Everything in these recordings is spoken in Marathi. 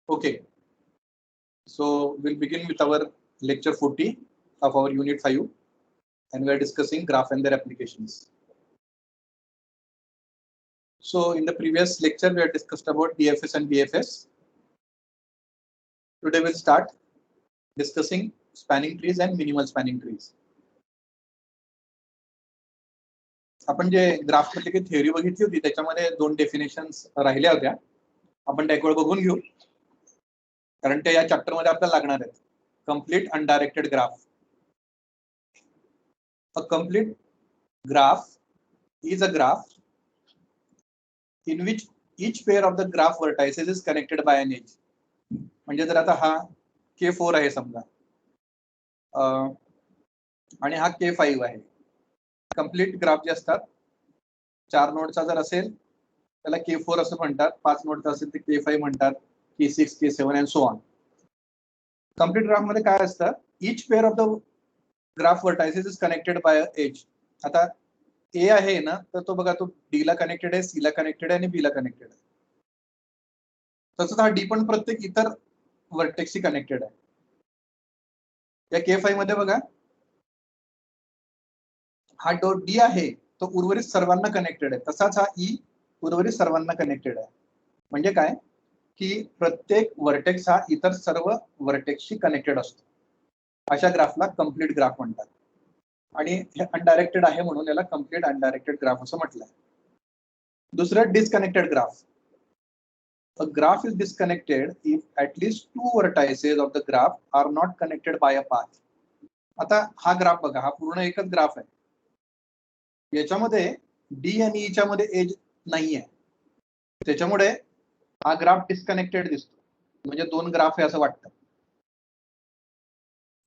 Okay, so we'll begin with our lecture 40 of our unit 5, and we are discussing graph and their applications. So in the previous lecture, we had discussed about DFS and BFS. Today we'll start discussing spanning trees and minimal spanning trees. आपण जे ग्राफ मध्ये काही थिअरी बघितली होती त्याच्यामध्ये दोन डेफिनेशन्स राहिल्या होत्या. आपण त्या एक वेळ बघून घेऊ, कारण ते या चॅप्टर मध्ये आपल्याला लागणार आहेत. Complete undirected graph. A complete graph is a graph in which each pair of the graph vertices is connected by an edge. म्हणजे जर आता हा K4 आहे समजा आणि हा K5 आहे. कंप्लीट ग्राफ जे असतात 4 नोडचा जर असेल त्याला K4 असं म्हणतात, 5 नोडचा असेल तर K5 म्हणतात, K6, K7 and so on. Complete graph मध्ये काय असतं, each pair of the graph vertices is connected by a edge. आता A आहे ना, तर तो बघा तो D ला कनेक्टेड आहे, C ला कनेक्टेड आहे आणि B ला कनेक्टेड आहे. तसंच हा D पण प्रत्येक इतर वर्टेक्सशी कनेक्टेड आहे. या K5 मध्ये बघा हा जो D आहे तो उर्वरित सर्वांना कनेक्टेड आहे, तसाच हा E उर्वरित सर्वांना कनेक्टेड आहे. म्हणजे काय की प्रत्येक वर्टेक्स हा इतर सर्व वर्टेक्सशी कनेक्टेड असतो. अशा ग्राफला कंप्लीट ग्राफ म्हणतात. आणि हे अनडायरेक्टेड आहे म्हणून याला कंप्लीट अनडायरेक्टेड ग्राफ असं म्हटलंय. दुसरं disconnected graph. A graph is disconnected if at least 2 vertices of the graph are not connected by a path. आता हा ग्राफ बघा, हा पूर्ण एकच ग्राफ आहे. याच्यामध्ये D आणि E च्या मध्ये एज नाहीये, त्याच्यामुळे हा ग्राफ डिस्कनेक्टेड दिसतो. म्हणजे दोन ग्राफ आहे असं वाटतं.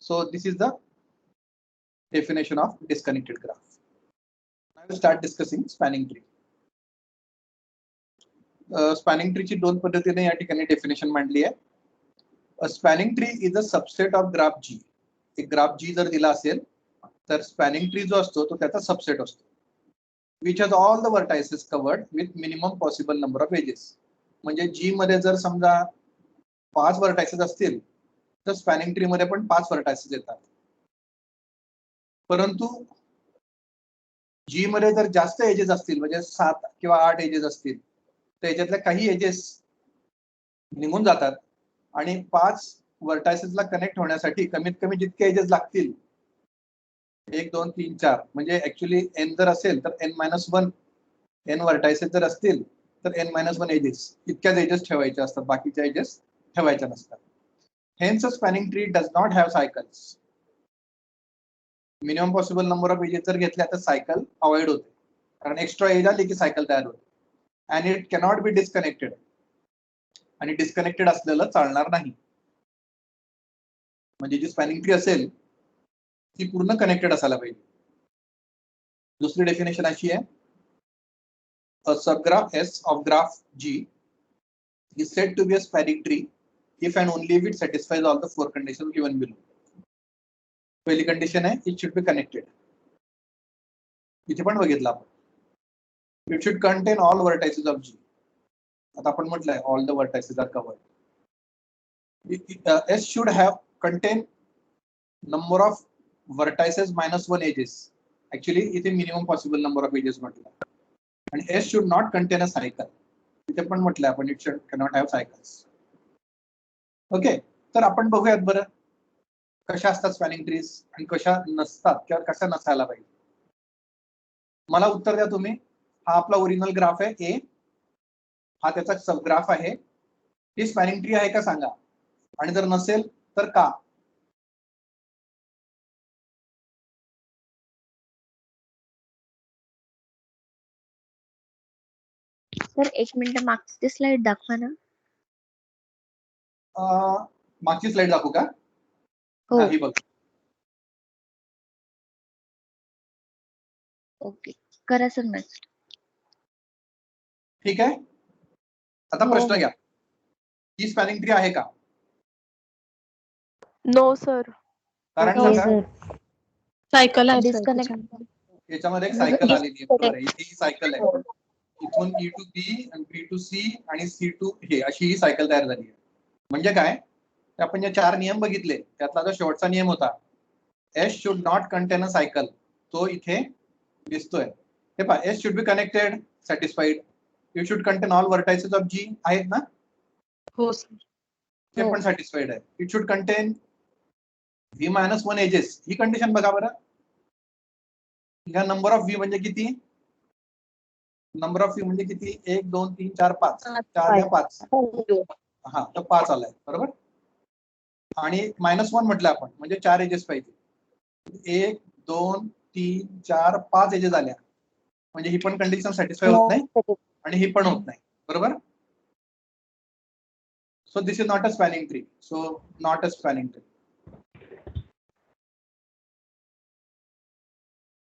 So this is the definition of disconnected graph. Now we'll start discussing spanning tree. Spanning ट्रीची दोन पद्धतीने या ठिकाणी डेफिनेशन मांडली आहे. A spanning tree is a subset of graph G. एक ग्राफ जी जर दिला असेल तर स्पॅनिंग ट्री जो असतो तो त्याचा सबसेट असतो. Which has all the vertices covered with minimum possible number of edges. म्हणजे जी मध्ये जर समजा 5 वर्टायसेस असतील तर स्पॅनिंग ट्री मध्ये पण 5 वर्टायसेस येतात. परंतु जी मध्ये जर जास्त एजेस असतील, म्हणजे 7 किंवा 8 एजेस असतील, त्याच्यातल्या काही एजेस निघून जातात आणि 5 वर्टायसेसला कनेक्ट होण्यासाठी कमीत कमी जितके एजेस लागतील 1 2 3 4, म्हणजे ऍक्च्युअली n जर असेल तर n-1 n वर्टायसेस जर असतील तर n-1 एजेस, इतक्याच एजेस ठेवायचे असतात, बाकीच्या एजेस ठेवायच्या नसतात. Hence a spanning tree does not have cycles. Minimum possible number of edges जर घेतल्या तर सायकल अवॉइड होते, कारण एक्स्ट्रा एज आली की सायकल तयार होते. and it cannot be disconnected. आणि डिस्कनेक्टेड असलेलं चालणार नाही. म्हणजे जी स्पॅनिंग ट्री असेल ती पूर्ण कनेक्टेड असायला पाहिजे. दुसरी डेफिनेशन अशी आहे, a subgraph S of graph G is said to be a spanning tree if and only if it satisfies all the 4 conditions given below. पहिली कंडिशन आहे it should be connected. इथे पण बघितलं आपण. It should contain all vertices of G. आता आपण म्हटलंय all the vertices are covered. S should have contain number of vertices -1 edges. Actually इथे minimum possible number of edges म्हटलं. आणि S should not contain a cycle. इथे पण म्हटलंय आपण it should cannot have cycles. Okay, तर आपण बघूयात बरं कशा असतात स्पॅनिंग ट्रीज आणि कशा नसतात किंवा कशा नसायला पाहिजे. मला उत्तर द्या तुम्ही. हा आपला ओरिजिनल ग्राफ आहे ए, हा त्याचा सबग्राफ आहे. ही स्पॅनिंग ट्री आहे का सांगा, आणि जर नसेल तर का. सर 1 मिनिट मागची स्लाइड दाखवा ना. मागची स्लाइड दाखवू का? हो. ही बघ. ओके, करा सर नेक्स्ट. ठीक आहे, आता प्रश्न घ्या. ही स्पॅनिंग ट्री आहे का? No sir. कारण सांगा. सायकल आहे डिस्कनेक्ट. याच्यामध्ये एक सायकल आलेली आहे. इथे ही सायकल आहे. इथून E to B आणि B to C आणि C to हे अशी ही सायकल तयार झाली आहे. म्हणजे काय, ते आपण जे 4 नियम बघितले त्यातला जो शेवटचा नियम होता, S should not contain a cycle, तो इथे दिसतोय. हे पहा, S should be connected, satisfied. You should contain all vertices of G, आहेत ना, हो सर. ते पण सॅटिस्फाईड आहे. It should contain v-1 edges, ही कंडिशन बघा बरं. ह्या नंबर ऑफ व्ही म्हणजे किती, नंबर ऑफ व्ही म्हणजे किती, 1 2 3 4 5, 4 या 5, हा तर 5 आलाय बरोबर. आणि -1 म्हटलं आपण म्हणजे 4 एजेस पाहिजे. 1 2 3 4 5 एजेस आल्या म्हणजे ही पण कंडिशन सॅटिस्फाय होत नाही आणि ही पण होत नाही बरोबर. So this is not a spanning tree. So not a spanning tree.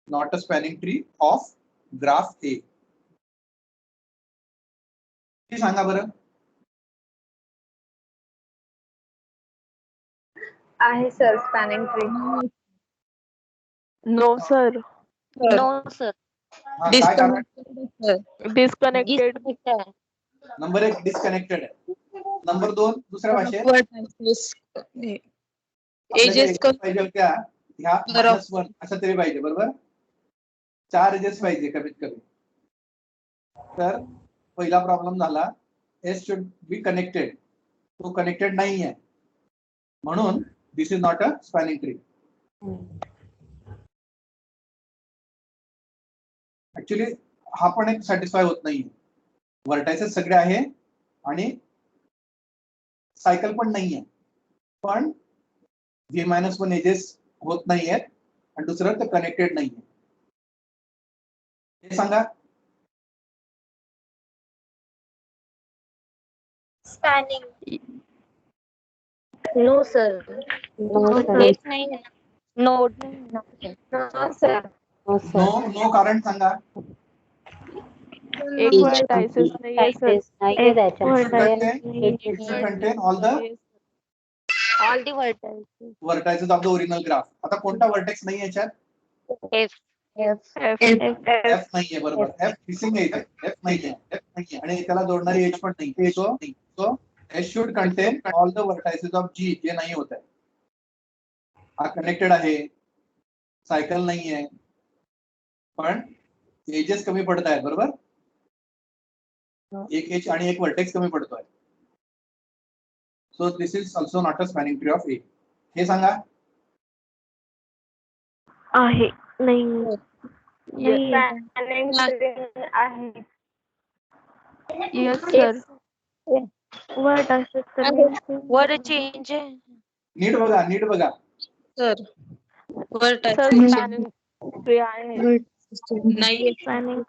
Not a spanning tree of graph A. हे सांगा बरं. आहे sir spanning tree. No sir. No sir. हा, काय कारण. डिस्कनेक्टेड. नंबर 1 डिस्कनेक्टेड आहे. नंबर 2 दुसऱ्या भाषेत एजेस पाहिजे होत्या ह्या -1 असं तरी पाहिजे बरोबर. 4 एजेस पाहिजे कमीत कमी. तर पहिला प्रॉब्लेम झाला, एस शुड बी कनेक्टेड, तो कनेक्टेड नाही आहे म्हणून this is not a spanning tree. Actually हा पण एक सॅटिस्फाय होत नाहीये. व्हर्टायसेस सगळे आहे आणि सायकल पण नाहीये, पण v-1 एजेस होत नाहीयेत आणि दुसरं ते कनेक्टेड नाहीये. हे सांगा. स्पॅनिंग. No sir. हेच नाही आहे ना. नोड नाही ना. सर नो नो कारण सांगा. एक व्हर्टायसेस नाहीये sir. It should contain all the all the vertices. vertices of the original graph. आता कोणता वर्टेक्स नाही याच्यात, एफ. एफ नाहीये बरोबर. एफ मिसिंग आहे इथे. एफ नाहीये आणि त्याला जोडणारी एज पण नाही. So S should contain all the vertices of G, जे नाही होत आहे. हा कनेक्टेड आहे, सायकल नाहीये, पण एजेस कमी पडत आहेत बरोबर. एक एज आणि एक वर्टेक्स कमी पडतोय. So this is also not a spanning tree of A. हे सांगा. आहे. नाही. स्पॅनिंग ट्री आहे. Yes sir. व्हर्टायसेस तर वर चेंज आहे. नीट बघा. सर स्पॅनिंग ट्री आहे. नाही. स्पॅनिंग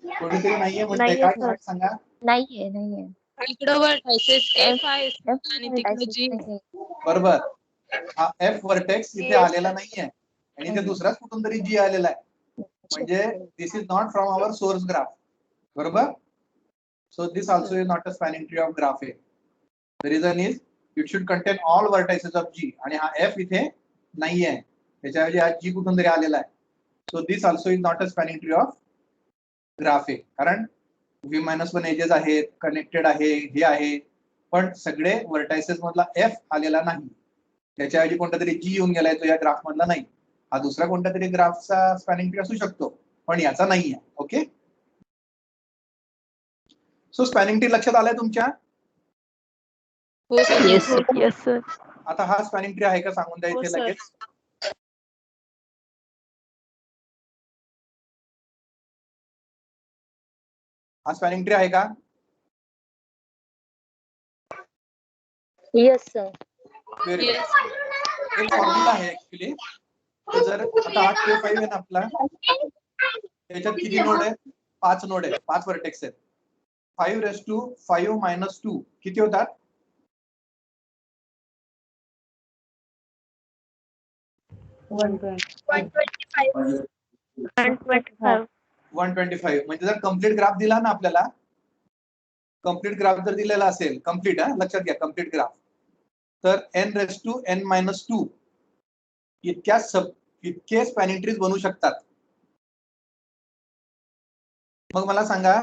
कोणीतरी नाहीये म्हणताय, नाहीये काय सर. कारण सांगा. नाहीये. इकडं व्हर्टायसेस एफ आहे आणि तिकडे जी. बरोबर. हा एफ वर्टेक्स इथे आलेला नाहीये आणि इथे दुसराच कुठून तरी जी आलेला आहे. म्हणजे this is not from our source graph बरोबर. So this also is not a spanning tree of graph A. The reason is it should contain all vertices of G आणि हा एफ इथे नाहीये, त्याच्याऐवजी हा जी कुठून तरी आलेला आहे. So this also is not a spanning tree of graph A. कारण v-1 एजेस आहेत, कनेक्टेड आहे, हे आहे, पण सगळे वर्टायसेस मधला एफ आलेला नाही. त्याच्याऐवजी कोणता तरी जी येऊन गेलाय, तो या ग्राफ मधला नाही. हा दुसरा कोणत्या तरी ग्राफचा स्पॅनिंग ट्री असू शकतो, पण याचा नाहीये. ओके. सो स्पॅनिंग ट्री लक्षात आलाय तुमच्या. Yes sir. आता हा स्पॅनिंग ट्री आहे का सांगून द्या इथे लगेच. हा स्पॅनिंग ट्री आहे का. Yes sir. Very good. एक फॉर्म्युला आहे ऍक्च्युली. जर आता 8K5 आहे ना आपला, त्याच्यात किती नोड आहे, 5 नोड आहे, 5 वर्टेक्स आहेत. 5⁻5 - 2 किती होतात. 125. म्हणजे जर कम्प्लीट ग्राफ दिला ना आपल्याला, कम्प्लीट ग्राफ जर दिलेला असेल, कम्प्लीट लक्षात घ्या, कम्प्लीट ग्राफ, तर n⁻n-2 इतके स्पॅनिंग ट्रीज बनू शकतात. मग मला सांगा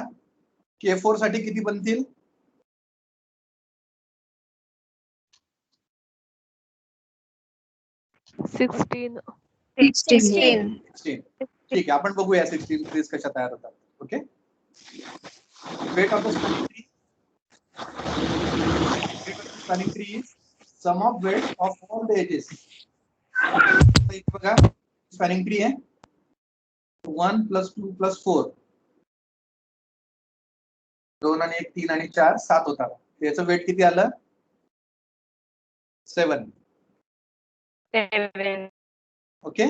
K4 साठी किती बनतील. 16. 16. 16. ठीक आहे, आपण बघूया 16 ट्रीज कशा तयार होतात. Okay, weight of the spanning tree. Spanning tree is sum of weight of all the edges. इथे बघा स्पॅनिंग ट्री आहे 1 + 2 + 4, 2 आणि 1 3 आणि 4 7 होता. त्याचं वेट किती आलं? 7. 7. ओके,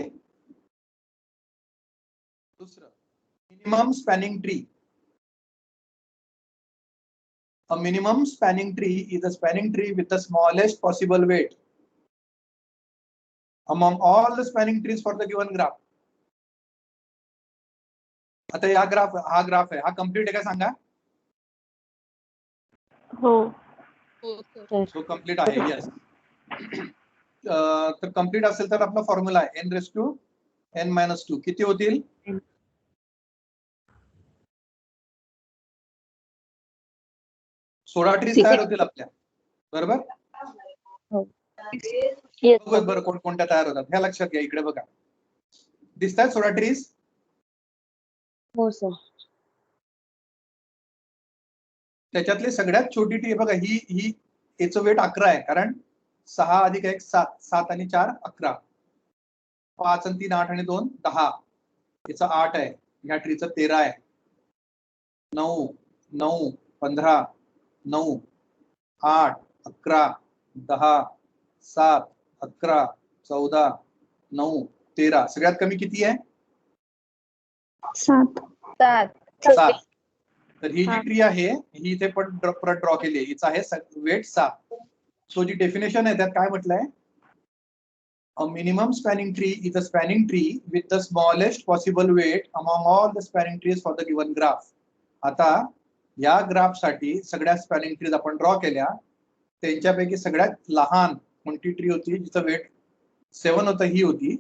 दूसरं minimum spanning tree. A minimum spanning tree is a spanning tree with the smallest possible weight among all the spanning trees for the given graph. आता हा ग्राफ आहे, हा कम्प्लीट आहे का सांगा? हो. हो सर. तो कम्प्लीट आहे. यस. तर कम्प्लीट असेल तर आपला फॉर्म्युला आहे n-2 किती होतील? 16 ट्रीज तयार होतील आपल्या, बरोबर? Yes. बरं कोणत्या तयार होतात ह्या लक्षात घ्या. इकडे बघा, दिसतात 16 ट्रीज. हो सर. त्याच्यातली सगळ्यात छोटी ट्री बघा, ही याचं वेट 11 आहे, कारण 6 + 1 7, 7 आणि 4 11, 5 आणि 3 8 आणि 2 10, याचं 8 आहे. ह्या ट्रीचं 13 आहे. 9 9 15 9 8 11 10 7 11 14 9 13. सगळ्यात कमी किती आहे? 7. 7. तर ही जी ट्री आहे ही इथे पण परत ड्रॉ केली आहे. हिचं आहे वेट 7. सो जी डेफिनेशन आहे त्यात काय म्हटलंय? A minimum spanning tree is a spanning tree with the smallest possible weight among all the spanning trees for the given graph. आता या ग्राफ साठी सगळ्या स्पॅनिंग ट्रीज आपण ड्रॉ केल्या, त्यांच्यापैकी सगळ्यात लहान कोणती ट्री होती जिचं वेट 7 होतं? ही होती,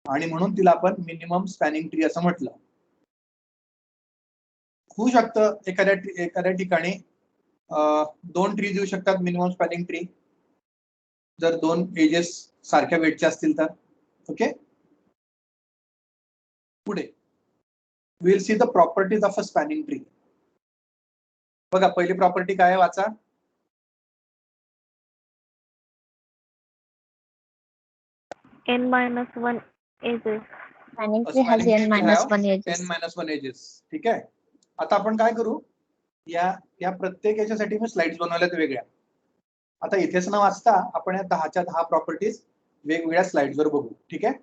आणि म्हणून तिला आपण मिनिमम स्पॅनिंग ट्री असं म्हटलं. होऊ शकतं एखाद्या ठिकाणी 2 ट्रीज येऊ शकतात मिनिमम स्पॅनिंग ट्री, जर 2 एजेस सारख्या वेटचे असतील तर. ओके, पुढे will see the properties of a spanning tree. बघा पहिली प्रॉपर्टी काय आहे, वाचा. n-1 edges. Spanning A tree has spanning tree have n-1 edges. n-1 edges. ठीक आहे. आता आपण काय करू, या प्रत्येक याच्यासाठी मी स्लाइड्स बनवल्यात वेगळ्या. आता इथेच न वाचता आपण या 10च्या 10 प्रॉपर्टीज वेगवेगळ्या स्लाइड्सवर बघू. ठीक आहे,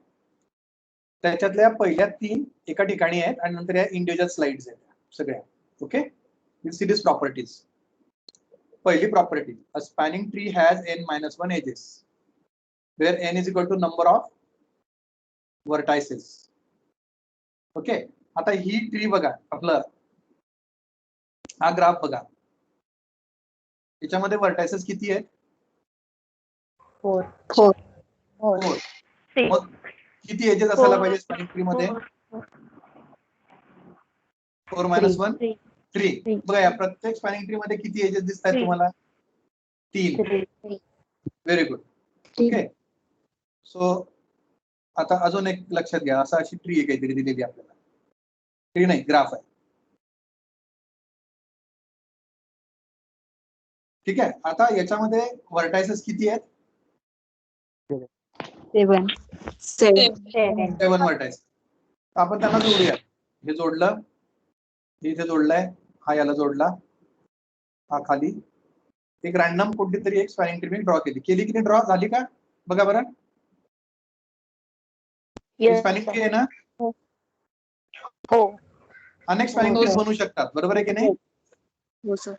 त्याच्यातल्या पहिल्या 3 एका ठिकाणी आहेत आणि नंतर या इंडिव्हिज्युअल स्लाइड्स आहेत सगळ्या. Okay, will see this properties. पहिली property, a spanning tree has n-1 edges where n is equal to number of vertices. Okay, आता ही ट्री बघा, आपलं हा ग्राफ बघा, याच्यामध्ये वर्टायसेस किती आहेत? 4. 4. मग किती एजेस असायला पाहिजे स्पॅनिंग ट्री मध्ये? 4 - 1 3. बघा या प्रत्येक स्पॅनिंग ट्री मध्ये किती एजेस दिसत आहेत तुम्हाला? 3. Very good. ओके, सो आता अजून एक लक्षात घ्या, अशी ट्री आहे काहीतरी दिलेली आपल्याला. ट्री नाही, ग्राफ आहे. ठीक आहे, आता याच्यामध्ये वर्टायसेस किती आहेत? 7 वर्टायसेस. आपण त्यांना जोडूया. हे जोडलं, हे इथे जोडलंय, हा याला जोडला, हा खाली. एक रॅन्डम कोणती तरी एक स्पॅनिंग ट्री मी ड्रॉ केली की नाही? ड्रॉ झाली का बघा बरं. स्पॅनिंग ट्री आहे ना? हो. अनेक स्पॅनिंग ट्रीज बनवू शकतात, बरोबर आहे की नाही? हो सर.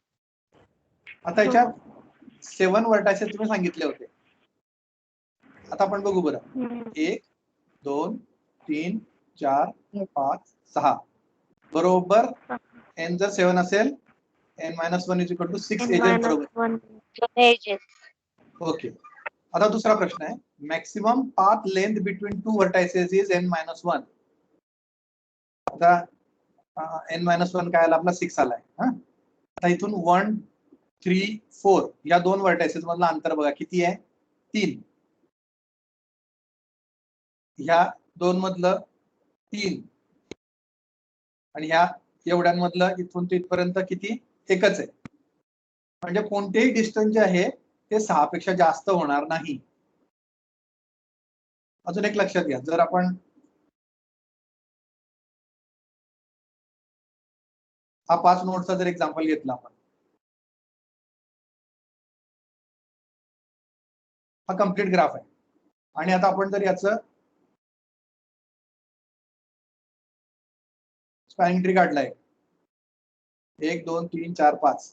आता याच्यात 7 वर्टायसेस तुम्ही सांगितले होते. आता आपण बघू बरं. 1 2 3 4 5 6 बरोबर. n जर 7 असेल, n-1 is equal to 6 edges बरोबर. ओके, आता दुसरा प्रश्न आहे, maximum path length between 2 vertices is n-1. आता n-1 काय आला आपला? 6 आलाय. आता इथून 1 3 4 या 2 वर्टायसेस मधलं अंतर बघा किती आहे? 3. ह्या दोन मधलं 3 आणि ह्या एवढ्यांमधलं इथून ते इथपर्यंत किती एकच आहे. म्हणजे कोणतेही डिस्टन्स जे आहे ते 6 पेक्षा जास्त होणार नाही. अजून एक लक्षात घ्या, जर आपण हा 5 नोडचा जर एक्झाम्पल घेतला आपण, हा कम्प्लीट ग्राफ आहे आणि आता आपण जर याचं स्पॅनिंग ट्री काढलाय 1 2 3 4 5.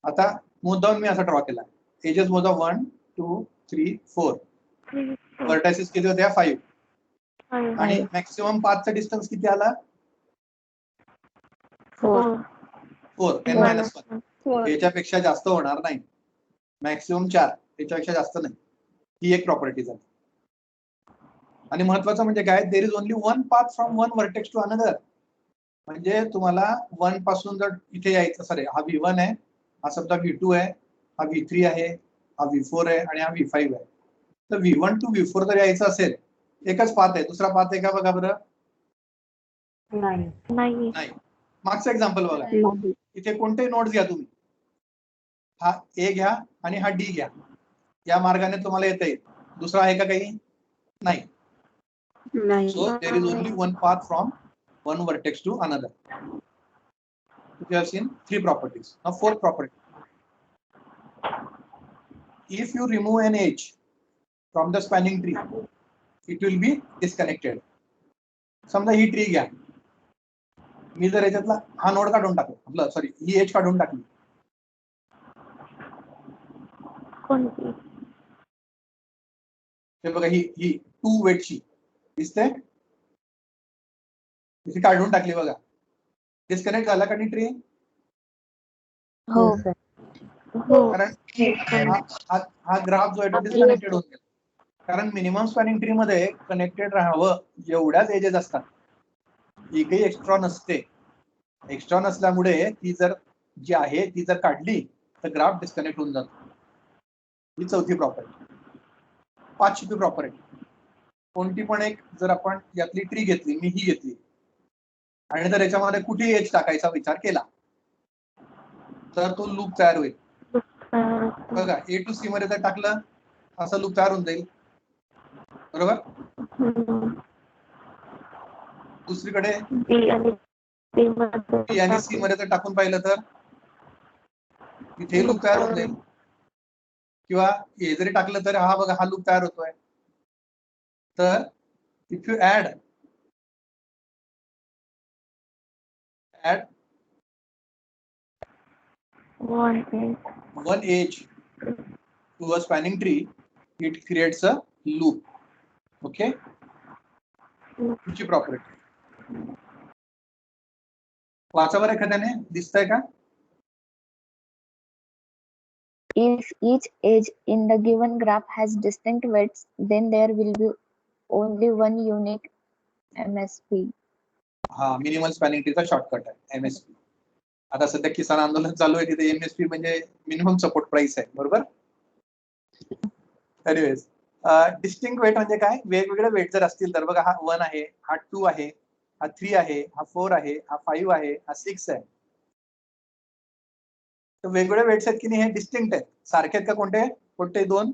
आता मुद्दाम मी असा ड्रॉ केला, एजेस मोजा 1 2 3 4, व्हर्टायसेस किती होत्या 5 आणि मॅक्सिमम पाथचा डिस्टन्स किती आला 4 n मायनस 1. याच्यापेक्षा जास्त होणार नाही, मॅक्सिमम 4, याच्यापेक्षा जास्त नाही. ही एक प्रॉपर्टी झाली. आणि महत्वाचं म्हणजे काय, there is only one path from one vertex to another. म्हणजे तुम्हाला 1 पासून जर इथे यायचं, सॉरी हा V1 आहे, हा समजा V2 आहे, हा V3 आहे, हा V4 आहे आणि हा V5 आहे. तर V1 टू V4 जर यायचं असेल, एकच पाथ आहे, दुसरा पाथ आहे का बघा बरं. नाही. मागचं एक्झाम्पल बघा, इथे कोणते नोड्स घ्या तुम्ही, हा A घ्या आणि हा D घ्या, या मार्गाने तुम्हाला येता येईल. दुसरा आहे का काही, नाही. So there is only one path from one vertex to another. We have seen 3 properties. Now 4th property. If you remove an edge from the spanning tree, it will be disconnected. समजा ही ट्री घ्या, मी जर याच्यातला हा नोड काढून टाकला, आपलं सॉरी ही एज काढून टाकली, कोणती हे बघा ही 2 वेटची दिसते, इथे काढून टाकली बघा, डिस्कनेक्ट झाला का ट्री. हो कारण हा ग्राफ जो आहे तो डिस्कनेक्टेड होत गेला. कारण मिनिमम स्पॅनिंग ट्री मध्ये कनेक्टेड राहावं एवढ्याच एजेस असतात, एकही एक्स्ट्रा नसते. एक्स्ट्रा नसल्यामुळे ती जर जी आहे ती जर काढली तर ग्राफ डिस्कनेक्ट होऊन जातो. ही 4थी प्रॉपर्टी. 5वी प्रॉपर्टी, कोणती पण एक जर आपण यातली ट्री घेतली, मी ही घेतली आणि जर याच्यामध्ये कुठे एज टाकायचा विचार केला तर तो लूप तयार होईल. बघा A टू C मध्ये जर टाकलं असं लूप तयार होऊन जाईल, बरोबर. दुसरीकडे B आणि C मध्ये जर टाकून पाहिलं तर इथे लूप तयार होऊन जाईल, किंवा हे जरी टाकलं तर हा बघा हा लूप तयार होतोय. तर if you add one edge to a spanning tree, it creates a loop. Okay, पुढची प्रॉपर्टी वाचा बरं एखाद्याने, दिसतंय का. If each edge in the given graph has distinct weights, then there will be only one unique MSP. हा मिनिमम स्पॅनिंग ट्रीचा शॉर्टकट आहे MSP. आता सध्या किसान आंदोलन चालू आहे, तिथे MSP म्हणजे मिनिमम सपोर्ट प्राइस आहे, बरोबर. एनिवेज, डिस्टिंक्ट वेट म्हणजे काय, वेगवेगळे वेट जर असतील तर बघा हा 1 आहे, हा 2 आहे, हा 3 आहे, हा 4 आहे, हा 5 आहे, हा 6 आहे. तर वेगवेगळे वेट्स आहेत की नाही, हे डिस्टिंक्ट आहेत. सारखे आहेत का कोणते दोन,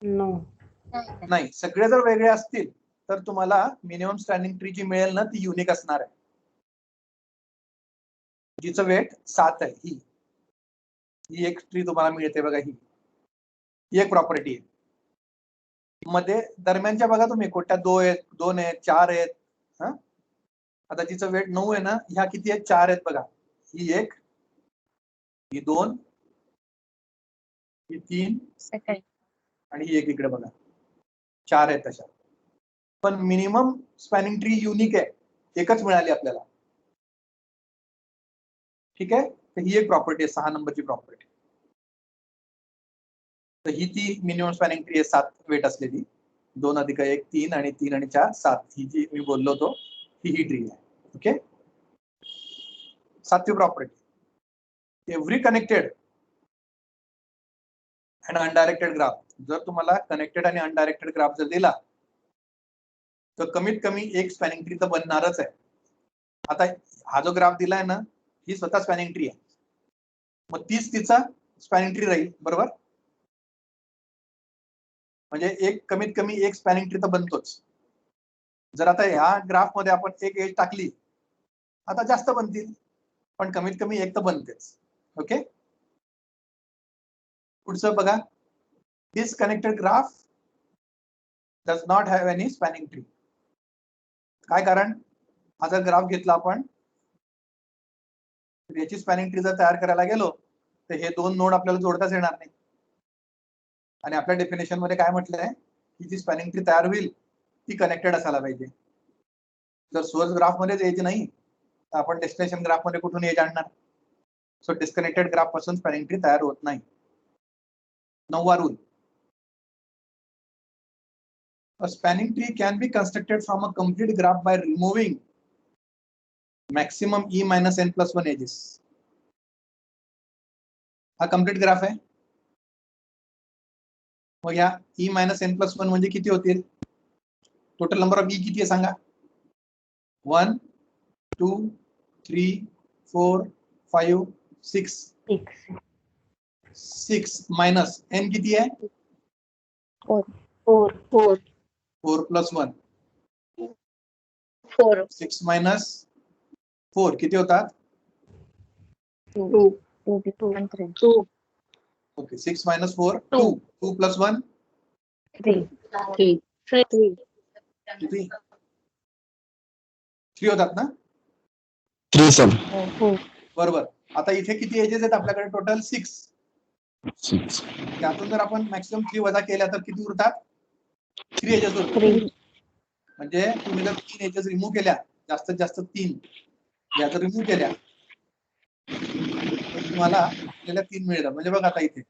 नाही. सगळे जर वेगळे असतील तर तुम्हाला मिनिमम स्टँडिंग ट्री जी मिळेल ना ती युनिक असणार आहे. जिचं वेट 7 आहे, ही एक ट्री तुम्हाला मिळते बघा, ही एक प्रॉपर्टी आहे. मध्ये दरम्यानच्या बघा तुम्ही कोणत्या 2 आहेत 4 आहेत. आता जिचं वेट 9 आहे ना, ह्या किती आहेत 4 आहेत बघा, ही 1, ही 2, ही 3 आणि ही 1 इकडे बघा, 4 आहेत तशा. पण मिनिमम स्पॅनिंग ट्री युनिक आहे, एकच मिळाली आपल्याला. ठीक आहे, तर ही एक प्रॉपर्टी आहे, 6 नंबरची प्रॉपर्टी. तर ही ती मिनिमम स्पॅनिंग ट्री आहे 7 वेट असलेली, 2 अधिक 1 3 आणि 3 आणि 4 7, ही जी मी बोललो होतो ही ट्री आहे. ओके, 7वी property, every connected and undirected graph जर तुम्हाला कनेक्टेड आणि अनडायरेक्टेड ग्राफ जर दिला तर कमीत कमी एक स्पॅनिंग ट्री तर बनणारच आहे. आता हा जो ग्राफ दिलाय ना, ही स्वतः स्पॅनिंग ट्री आहे, मग तीच तिचा स्पॅनिंग ट्री राहील, बरोबर. म्हणजे एक कमीत कमी एक स्पॅनिंग ट्री तर बनतोच. जर आता ह्या ग्राफ मध्ये आपण एक एज टाकली, आता जास्त बनतील, पण कमीत कमी एक तर बनतेच. ओके, पुढचं बघा. This connected graph does not have any spanning tree. काय कारण? हा जर ग्राफ घेतला आपण, याची स्पॅनिंग ट्री जर तयार करायला गेलो तर हे दोन नोड आपल्याला जोडताच येणार नाही. आणि आपल्या डेफिनेशन मध्ये काय म्हटलंय की जी स्पॅनिंग ट्री तयार होईल ती कनेक्टेड असायला पाहिजे. जर सोर्स ग्राफ मध्येच एज नाही तर आपण डेस्टिनेशन ग्राफ मध्ये कुठून एज आणणार? सो डिस्कनेक्टेड ग्राफ पासून स्पॅनिंग ट्री तयार होत नाही. 9वा rule. A spanning tree can be constructed from a complete graph by removing maximum e minus n plus 1 edges. हा कम्प्लीट ग्राफ आहे. मग या e मायनस n प्लस 1 म्हणजे किती होतील? टोटल नंबर ऑफ e किती आहे सांगा? 1 2 3 4 5 6 6 मायनस n किती आहे? 4 प्लस 1 4 6 मायनस 4 किती होतात? 2 ओके, 6 मायनस 4 2 2 प्लस 1 3 किती? 3 होतात ना? 3 सर. बरोबर. आता इथे किती एजेस आहेत आपल्याकडे? टोटल 6. 6. त्यातून जर आपण मॅक्सिमम 3 वजा केल्या तर किती उरतात? 3 एजेस उरतात. म्हणजे तुम्ही जर 3 एजेस रिमूव्ह केल्या, जास्तीत जास्त 3 या जर रिमूव्ह केल्या तर तुम्हाला आपल्याला 3 मिळतात. म्हणजे बघा आता इथे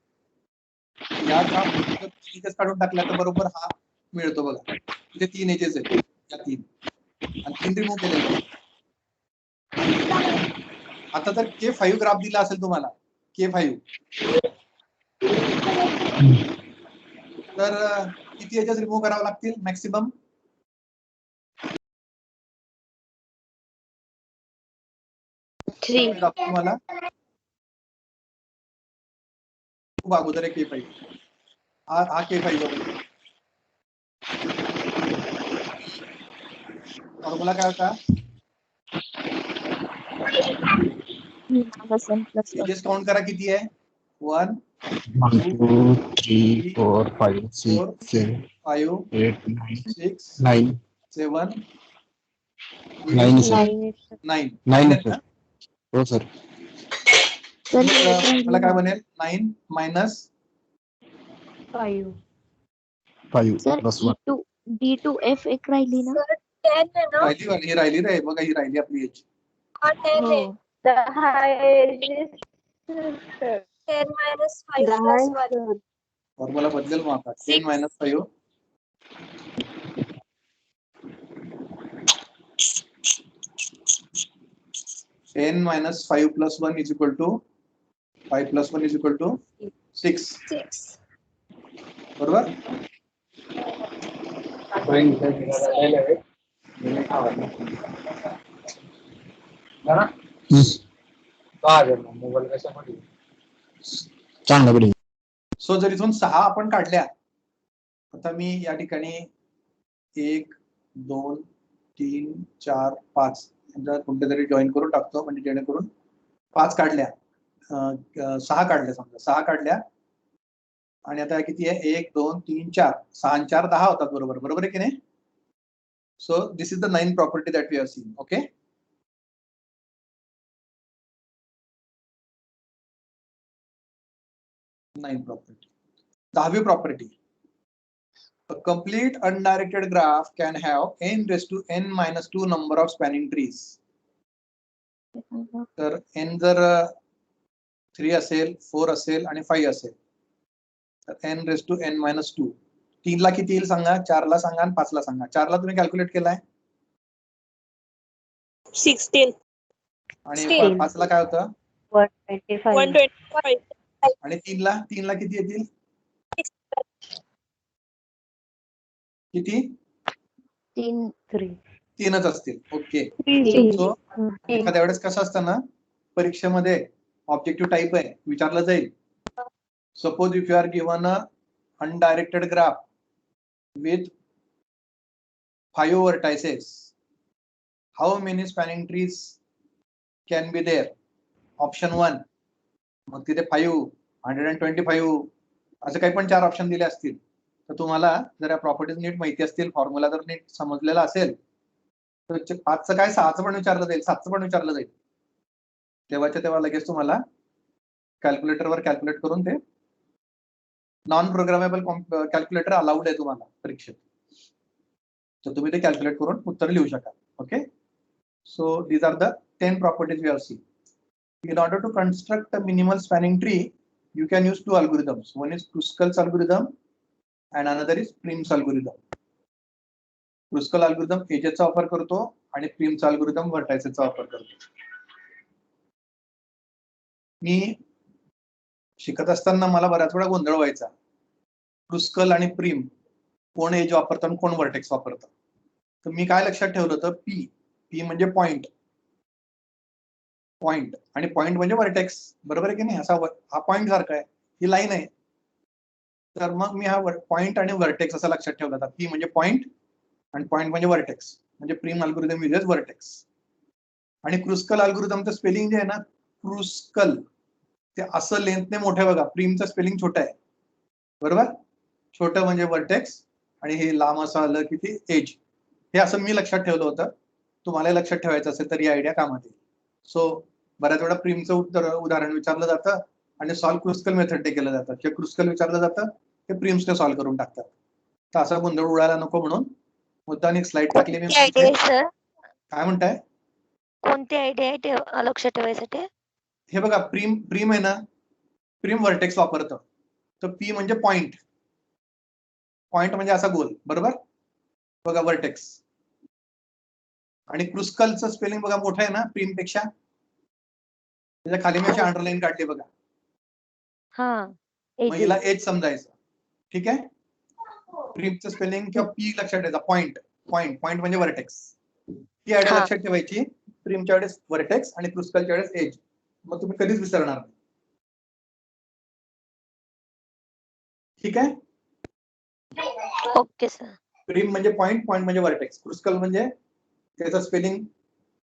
या जर 3 एजेस काढून टाकल्या तर बरोबर हा मिळतो. बघा इथे 3 एजेस आहेत, या 3 आणि 3 रिमूव्ह केलेले. आता जर K5 ग्राफ दिला असेल तुम्हाला, K5, तर किती एजेस रिमूव्ह करावे लागतील मॅक्सिमम? तुम्हाला खूप अगोदर आहे K5. हा K5 बरोबर. फॉर्म्युला काय होता? एजेस काउंट करा किती आहे? 1 1 2 3 4 5 6 7 5 8 9 6 9 7 9 सर. 9 9 सर. हो सर. मला काय बनेल? 9 मायनस 5 सर प्लस 1. D2F एक राहिली ना? राहिली रे. बघा ही राहिली आपली एज. फॉर्म्युला बदलेल मग आता. 10 minus 5 10 minus 5 plus 1 is equal to 5 plus 1 is equal to 6. बरोबर. चांगला बिल्डिंग. सो जर इथून 6 आपण काढल्या, आता मी या ठिकाणी 1 2 3 4 5 कुठे तरी जॉईन करून टाकतो, म्हणजे जेणेकरून 5 काढल्या, 6 काढल्या, समजा 6 काढल्या आणि आता किती आहे? 1 2 3 4 6 आणि 4 10 होतात. बरोबर. बरोबर आहे की नाही? So this is the 9th property that we have seen. Okay, nine property. 10वी property. A complete undirected graph can have n raised to n minus 2 number of spanning trees. तर n जर 3 असेल, 4 असेल आणि 5 असेल तर n raised to n minus 2. 3 ला किती येईल सांगा? 4 ला सांगा आणि 5 ला सांगा. 4 ला तुम्ही कॅल्क्युलेट केलाय 16 आणि 5 ला काय होतं? 125 आणि 3 ला किती येतील? किती? 3. 3च असतील. ओके. Three. सो एखाद्या वेळेस कसं असतं ना, परीक्षेमध्ये ऑब्जेक्टिव्ह टाईप आहे, विचारलं जाईल. Suppose if you are given a undirected graph with 5 vertices, how many spanning trees can be there? Option 1. मग तिथे 5, 125 असं काही पण 4 ऑप्शन दिले असतील, तर तुम्हाला जर या प्रॉपर्टीज नीट माहिती असतील, फॉर्म्युला जर नीट समजलेला असेल, तर 5चं काय 6चं पण विचारलं जाईल, 7चं पण विचारलं जाईल. तेव्हाच्या तेव्हा लगेच तुम्हाला कॅल्क्युलेटरवर कॅल्क्युलेट करून ते नॉन प्रोग्रामेबल कॅल्क्युलेटर अलाउड आहे तुम्हाला परीक्षेत, तर तुम्ही ते कॅल्क्युलेट करून उत्तर लिहू शकाल. Okay. So these are the 10 properties we have seen. In order to construct a minimal spanning tree, you can use 2 algorithms. One is Kruskal's algorithm and another is Prim's algorithm. Kruskal algorithm edges चा वापर करतो आणि Prim's algorithm vertices चा वापर करतो. मी शिकत असताना मला बऱ्याच वेळा गोंधळ व्हायचा. Kruskal आणि Prim कोण एज वापरतं आणि कोण वर्टेक्स वापरतं. तर मी काय लक्षात ठेवलं होतं, पी म्हणजे पॉइंट आणि पॉइंट म्हणजे वर्टेक्स, बरोबर आहे की नाही. असा हा पॉइंट सारखा आहे, ही लाईन आहे, तर मग मी हा पॉइंट आणि वर्टेक्स असं लक्षात ठेवला होता. पी म्हणजे पॉइंट आणि पॉइंट म्हणजे वर्टेक्स, म्हणजे प्रीम अल्गोरिदम युजेस वर्टेक्स. आणि क्रुस्कल अल्गोरिदमचं स्पेलिंग जे आहे ना, क्रुस्कल, ते असं लेंथने मोठं बघा. प्रीमचं स्पेलिंग छोटं आहे, बरोबर. छोटं म्हणजे वर्टेक्स आणि हे लांब असं आलं की ते एज. हे असं मी लक्षात ठेवलं होतं. तुम्हाला लक्षात ठेवायचं असेल तर ही आयडिया कामात येईल. सो बऱ्याच वेळा प्रीमचं उदाहरण विचारलं जातं आणि सॉल्व्ह क्रुस्कल मेथडने केलं जातं. जे क्रुस्कल विचारलं जातं ते प्रीम्सने सॉल्व्ह करून टाकतात. तर असा गोंधळ उडायला नको म्हणून मुद्दाम एक स्लाइड टाकली मी. सर काय म्हणताय? कोणती आयडिया आहे लक्षात ठेवायसाठी? हे बघा, प्रीम आहे ना, प्रीम वर्टेक्स वापरतं. तर पी म्हणजे पॉइंट म्हणजे असा गोल, बरोबर. बघा वर्टेक्स. आणि क्रुस्कलचं स्पेलिंग बघा मोठं आहे ना प्रीम पेक्षा. त्याच्या खाली मी अशी अंडरलाईन काढली बघा. मग हिला एज समजायचं. ठीक आहे. प्रीमचं स्पेलिंग किंवा पी लक्षात ठेवायचा. पॉइंट म्हणजे वर्टेक्स. ही आयडिया लक्षात ठेवायची. प्रीमच्या वेळेस वर्टेक्स आणि क्रुस्कलच्या वेळेस एज. मग तुम्ही कधीच विसरणार नाही. ठीक आहे. Okay sir. प्रीम म्हणजे पॉइंट म्हणजे वर्टेक्स. क्रुस्कल म्हणजे त्याचं स्पेलिंग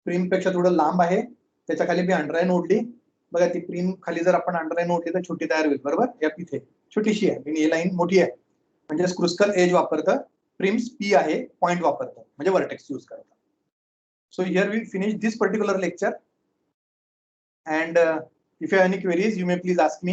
प्रीम पेक्षा थोडं लांब आहे, त्याच्या खाली मी अंडरलाईन ओढली बघा. ती प्रीम खाली जर आपण अंडरलाईन ओढली तर छोटी तयार होईल, बरोबर. या इथे छोटीशी आहे आणि ही लाईन मोठी आहे, म्हणजे क्रुस्कल एज वापरतं. प्रीम्स पी आहे, पॉइंट वापरतं, म्हणजे वर्टेक्स यूज करतं. So here we finish this particular lecture, and if you have any queries you may please ask me.